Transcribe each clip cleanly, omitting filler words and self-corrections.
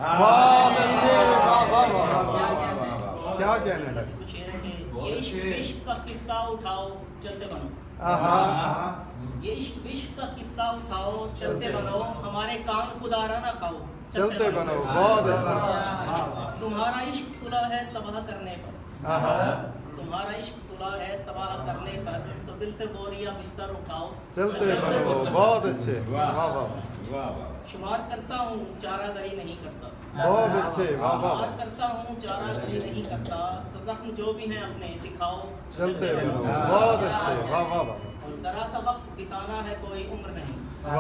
بہت اچھے، واہ واہ واہ، کیا کہنا ہے؟ کچھ یہ ہے کہ یہ عشق کا قصہ اٹھاؤ چلتے بنو، یہ عشق کا قصہ اٹھاؤ چلتے بنو، ہمارے کان خدا را نہ کھاؤ چلتے بنو، بہت اچھا، تمہارا عشق تلا ہے تباہ کرنے پر، تمہارا عشق تلا ہے تباہ کرنے پر، سو دل سے بوریا بستر اٹھاؤ چلتے بنو، بہت اچھے، واہ واہ، شمار کرتا ہوں چارہ گری نہیں کرتا، بہت اچھے، واہ واہ، شمار کرتا ہوں چارہ گری نہیں کرتا، تو زخم جو بھی ہیں اپنے دکھاؤ چلتے بنو، بہت اچھے، واہ واہ واہ، اور ذرا سا وقت بتانا ہے کوئی عمر نہیں، واہ،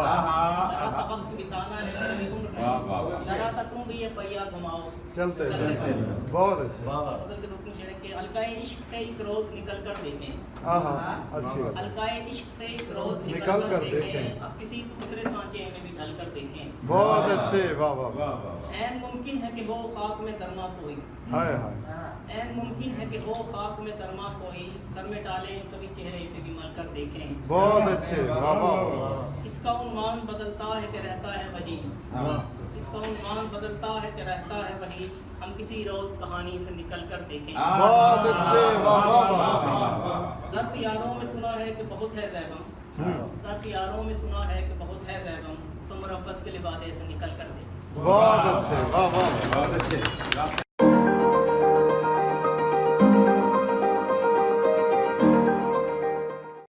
ذرا سا وقت بتانا ہے کوئی عمر نہیں، ذرا سا تم بھی یہ پہیا گھماؤ چلتے بنو، بہت اچھے، غزل کے رکن شعر کہ حلقۂ عشق سے ایک روز نکل کر دیکھیں، اچھی بات، حلقۂ عشق سے ایک روز نکل کر دیکھیں، اب کسی دوسرے سانچے میں بھی ڈھل کر دیکھیں، بہت اچھے، واہ واہ واہ، عین ممکن ہے کہ ہو خاک میں درما کوئی، ہائے ہائے، عین ممکن ہے کہ ہو خاک میں درما کوئی، سر میں ڈالیں کبھی چہرے پہ بھی مل کر دیکھیں، بہت اچھے، واہ واہ واہ، اس کا عنوان بدلتا ہے کہ رہتا ہے وہی، اس کا عنوان بدلتا ہے کہ رہتا ہے وہی، ہم کسی روز کہانی سے نکل کر دیکھیں، بہت اچھے، واہ واہ واہ، ظرف یاروں میں سنا ہے کہ بہت ہے زیبم، ظرف یاروں میں سنا ہے کہ بہت ہے زیبم، سو مربت کے لبادے سے نکل کر دیکھیں، بہت اچھے، واہ واہ، بہت اچھے۔